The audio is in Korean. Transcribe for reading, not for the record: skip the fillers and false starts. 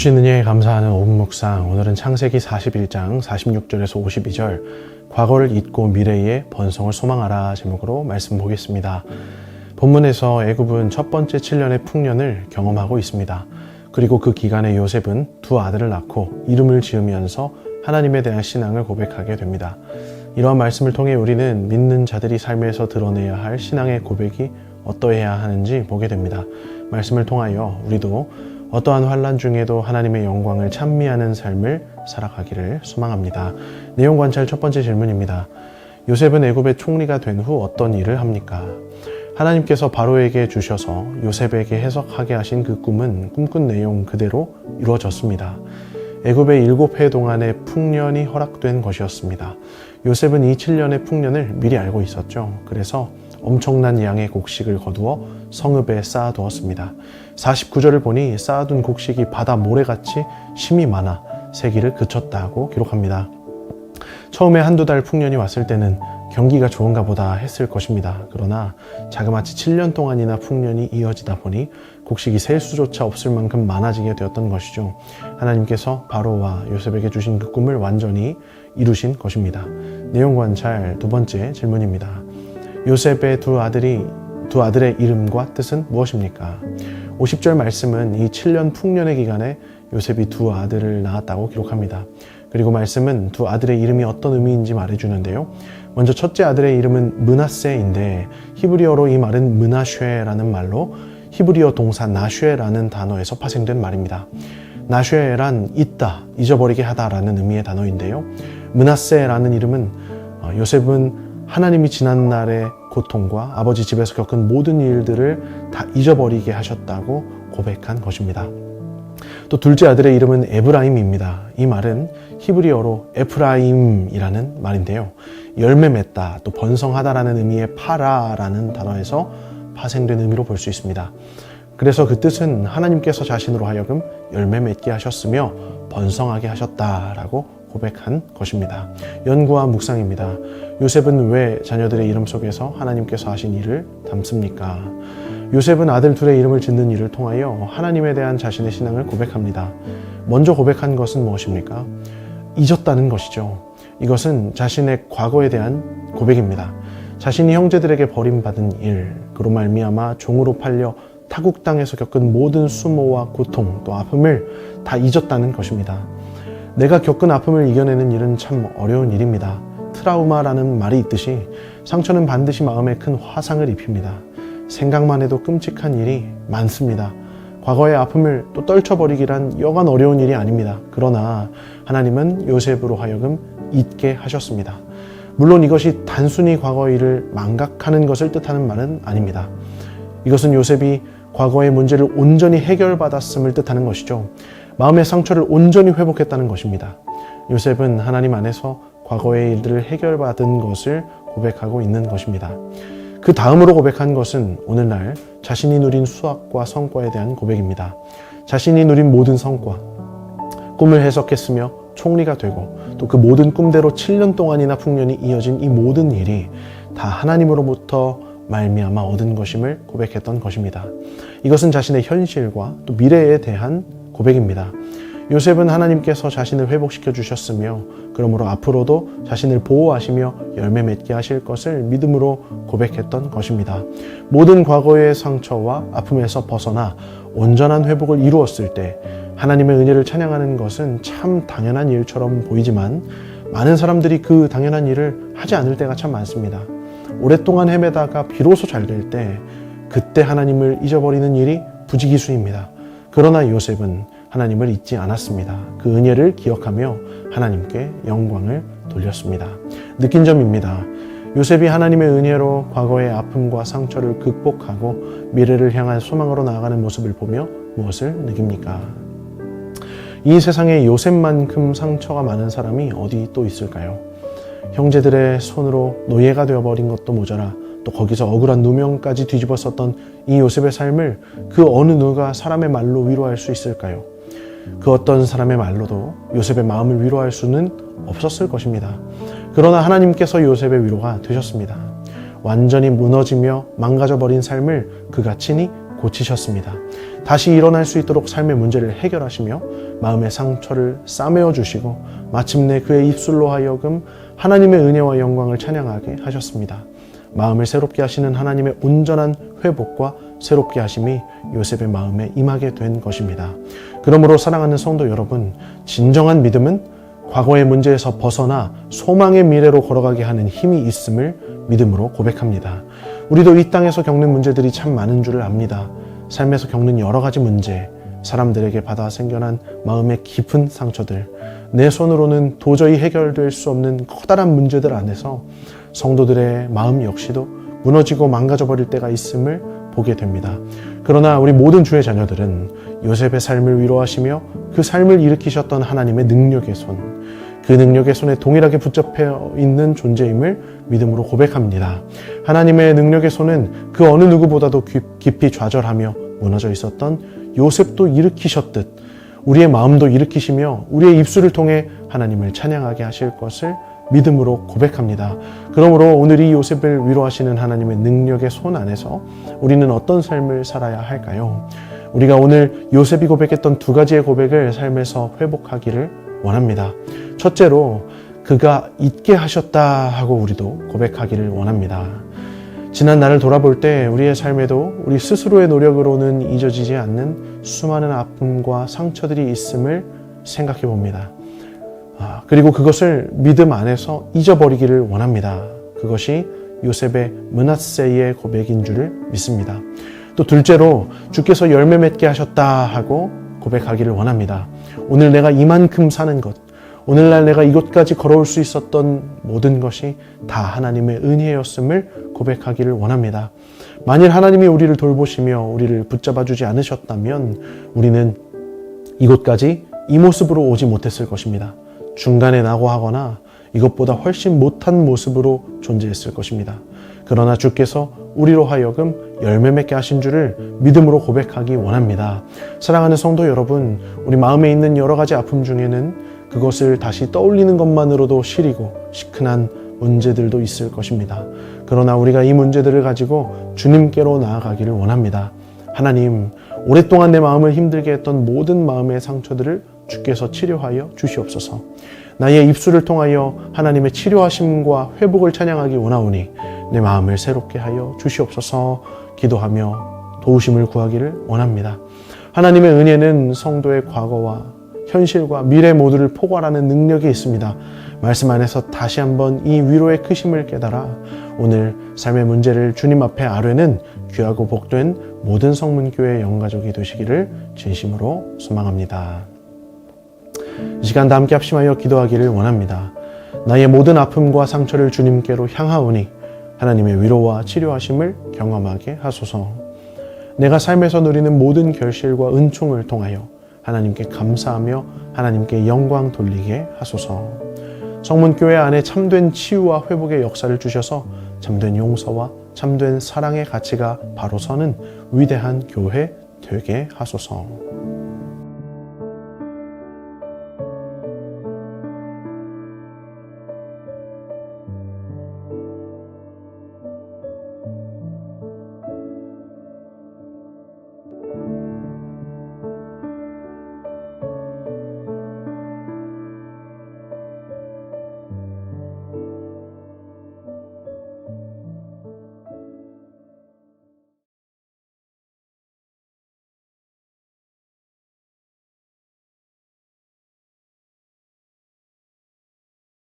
주신 은혜에 감사하는 5분 묵상. 오늘은 창세기 41장 46절에서 52절 과거를 잊고 미래의 번성을 소망하라 제목으로 말씀 보겠습니다. 본문에서 애굽은 첫 번째 7년의 풍년을 경험하고 있습니다. 그리고 그 기간에 요셉은 두 아들을 낳고 이름을 지으면서 하나님에 대한 신앙을 고백하게 됩니다. 이러한 말씀을 통해 우리는 믿는 자들이 삶에서 드러내야 할 신앙의 고백이 어떠해야 하는지 보게 됩니다. 말씀을 통하여 우리도 어떠한 환난 중에도 하나님의 영광을 찬미하는 삶을 살아가기를 소망합니다. 내용 관찰 첫 번째 질문입니다. 요셉은 애굽의 총리가 된 후 어떤 일을 합니까? 하나님께서 바로에게 주셔서 요셉에게 해석하게 하신 그 꿈은 꿈꾼 내용 그대로 이루어졌습니다. 애굽의 7해 동안의 풍년이 허락된 것이었습니다. 요셉은 이 7년의 풍년을 미리 알고 있었죠. 그래서 엄청난 양의 곡식을 거두어 성읍에 쌓아두었습니다. 49절을 보니 쌓아둔 곡식이 바다 모래같이 심이 많아 세기를 그쳤다고 기록합니다. 처음에 한두 달 풍년이 왔을 때는 경기가 좋은가 보다 했을 것입니다. 그러나 자그마치 7년 동안이나 풍년이 이어지다 보니 곡식이 셀 수조차 없을 만큼 많아지게 되었던 것이죠. 하나님께서 바로와 요셉에게 주신 그 꿈을 완전히 이루신 것입니다. 내용 관찰 두 번째 질문입니다. 요셉의 두 아들의 이름과 뜻은 무엇입니까? 50절 말씀은 이 7년 풍년의 기간에 요셉이 두 아들을 낳았다고 기록합니다. 그리고 말씀은 두 아들의 이름이 어떤 의미인지 말해주는데요. 먼저 첫째 아들의 이름은 므낫세인데 히브리어로 이 말은 므나쉐라는 말로 히브리어 동사 나쉐라는 단어에서 파생된 말입니다. 나쉐란 잊다, 잊어버리게 하다라는 의미의 단어인데요. 므낫세라는 이름은 요셉은 하나님이 지난날의 고통과 아버지 집에서 겪은 모든 일들을 다 잊어버리게 하셨다고 고백한 것입니다. 또 둘째 아들의 이름은 에브라임입니다. 이 말은 히브리어로 에프라임이라는 말인데요. 열매 맺다, 또 번성하다라는 의미의 파라라는 단어에서 파생된 의미로 볼 수 있습니다. 그래서 그 뜻은 하나님께서 자신으로 하여금 열매 맺게 하셨으며 번성하게 하셨다라고 고백한 것입니다. 연구와 묵상입니다. 요셉은 왜 자녀들의 이름 속에서 하나님께서 하신 일을 담습니까? 요셉은 아들 둘의 이름을 짓는 일을 통하여 하나님에 대한 자신의 신앙을 고백합니다. 먼저 고백한 것은 무엇입니까? 잊었다는 것이죠. 이것은 자신의 과거에 대한 고백입니다. 자신이 형제들에게 버림받은 일, 그로 말미암아 종으로 팔려 타국 땅에서 겪은 모든 수모와 고통 또 아픔을 다 잊었다는 것입니다. 내가 겪은 아픔을 이겨내는 일은 참 어려운 일입니다. 트라우마라는 말이 있듯이 상처는 반드시 마음에 큰 화상을 입힙니다. 생각만 해도 끔찍한 일이 많습니다. 과거의 아픔을 또 떨쳐버리기란 여간 어려운 일이 아닙니다. 그러나 하나님은 요셉으로 하여금 잊게 하셨습니다. 물론 이것이 단순히 과거의 일을 망각하는 것을 뜻하는 말은 아닙니다. 이것은 요셉이 과거의 문제를 온전히 해결받았음을 뜻하는 것이죠. 마음의 상처를 온전히 회복했다는 것입니다. 요셉은 하나님 안에서 과거의 일들을 해결받은 것을 고백하고 있는 것입니다. 그 다음으로 고백한 것은 오늘날 자신이 누린 수확과 성과에 대한 고백입니다. 자신이 누린 모든 성과, 꿈을 해석했으며 총리가 되고 또 그 모든 꿈대로 7년 동안이나 풍년이 이어진 이 모든 일이 다 하나님으로부터 말미암아 얻은 것임을 고백했던 것입니다. 이것은 자신의 현실과 또 미래에 대한 고백입니다. 요셉은 하나님께서 자신을 회복시켜 주셨으며 그러므로 앞으로도 자신을 보호하시며 열매 맺게 하실 것을 믿음으로 고백했던 것입니다. 모든 과거의 상처와 아픔에서 벗어나 온전한 회복을 이루었을 때 하나님의 은혜를 찬양하는 것은 참 당연한 일처럼 보이지만 많은 사람들이 그 당연한 일을 하지 않을 때가 참 많습니다. 오랫동안 헤매다가 비로소 잘 될 때 그때 하나님을 잊어버리는 일이 부지기수입니다. 그러나 요셉은 하나님을 잊지 않았습니다. 그 은혜를 기억하며 하나님께 영광을 돌렸습니다. 느낀 점입니다. 요셉이 하나님의 은혜로 과거의 아픔과 상처를 극복하고 미래를 향한 소망으로 나아가는 모습을 보며 무엇을 느낍니까? 이 세상에 요셉만큼 상처가 많은 사람이 어디 또 있을까요? 형제들의 손으로 노예가 되어버린 것도 모자라 또 거기서 억울한 누명까지 뒤집어 썼던 이 요셉의 삶을 그 어느 누가 사람의 말로 위로할 수 있을까요? 그 어떤 사람의 말로도 요셉의 마음을 위로할 수는 없었을 것입니다. 그러나 하나님께서 요셉의 위로가 되셨습니다. 완전히 무너지며 망가져버린 삶을 그가 친히 고치셨습니다. 다시 일어날 수 있도록 삶의 문제를 해결하시며 마음의 상처를 싸매어 주시고 마침내 그의 입술로 하여금 하나님의 은혜와 영광을 찬양하게 하셨습니다. 마음을 새롭게 하시는 하나님의 온전한 회복과 새롭게 하심이 요셉의 마음에 임하게 된 것입니다. 그러므로 사랑하는 성도 여러분, 진정한 믿음은 과거의 문제에서 벗어나 소망의 미래로 걸어가게 하는 힘이 있음을 믿음으로 고백합니다. 우리도 이 땅에서 겪는 문제들이 참 많은 줄을 압니다. 삶에서 겪는 여러 가지 문제, 사람들에게 받아 생겨난 마음의 깊은 상처들, 내 손으로는 도저히 해결될 수 없는 커다란 문제들 안에서 성도들의 마음 역시도 무너지고 망가져 버릴 때가 있음을 보게 됩니다. 그러나 우리 모든 주의 자녀들은 요셉의 삶을 위로하시며 그 삶을 일으키셨던 하나님의 능력의 손, 그 능력의 손에 동일하게 붙잡혀 있는 존재임을 믿음으로 고백합니다. 하나님의 능력의 손은 그 어느 누구보다도 깊이 좌절하며 무너져 있었던 요셉도 일으키셨듯 우리의 마음도 일으키시며 우리의 입술을 통해 하나님을 찬양하게 하실 것을 믿음으로 고백합니다. 그러므로 오늘 이 요셉을 위로하시는 하나님의 능력의 손 안에서 우리는 어떤 삶을 살아야 할까요? 우리가 오늘 요셉이 고백했던 두 가지의 고백을 삶에서 회복하기를 원합니다. 첫째로 그가 잊게 하셨다 하고 우리도 고백하기를 원합니다. 지난 날을 돌아볼 때 우리의 삶에도 우리 스스로의 노력으로는 잊어지지 않는 수많은 아픔과 상처들이 있음을 생각해 봅니다. 그리고 그것을 믿음 안에서 잊어버리기를 원합니다. 그것이 요셉의 므낫세의 고백인 줄을 믿습니다. 또 둘째로 주께서 열매 맺게 하셨다 하고 고백하기를 원합니다. 오늘 내가 이만큼 사는 것, 오늘날 내가 이곳까지 걸어올 수 있었던 모든 것이 다 하나님의 은혜였음을 고백하기를 원합니다. 만일 하나님이 우리를 돌보시며 우리를 붙잡아주지 않으셨다면 우리는 이곳까지 이 모습으로 오지 못했을 것입니다. 중간에 낙오하거나 이것보다 훨씬 못한 모습으로 존재했을 것입니다. 그러나 주께서 우리로 하여금 열매 맺게 하신 줄을 믿음으로 고백하기 원합니다. 사랑하는 성도 여러분, 우리 마음에 있는 여러 가지 아픔 중에는 그것을 다시 떠올리는 것만으로도 시리고 시큰한 문제들도 있을 것입니다. 그러나 우리가 이 문제들을 가지고 주님께로 나아가기를 원합니다. 하나님, 오랫동안 내 마음을 힘들게 했던 모든 마음의 상처들을 주께서 치료하여 주시옵소서. 나의 입술을 통하여 하나님의 치료하심과 회복을 찬양하기 원하오니 내 마음을 새롭게 하여 주시옵소서. 기도하며 도우심을 구하기를 원합니다. 하나님의 은혜는 성도의 과거와 현실과 미래 모두를 포괄하는 능력이 있습니다. 말씀 안에서 다시 한번 이 위로의 크심을 깨달아 오늘 삶의 문제를 주님 앞에 아뢰는 귀하고 복된 모든 성문교회 영가족이 되시기를 진심으로 소망합니다. 이 시간 다 함께 합심하여 기도하기를 원합니다. 나의 모든 아픔과 상처를 주님께로 향하오니 하나님의 위로와 치료하심을 경험하게 하소서. 내가 삶에서 누리는 모든 결실과 은총을 통하여 하나님께 감사하며 하나님께 영광 돌리게 하소서. 성문교회 안에 참된 치유와 회복의 역사를 주셔서 참된 용서와 참된 사랑의 가치가 바로 서는 위대한 교회 되게 하소서.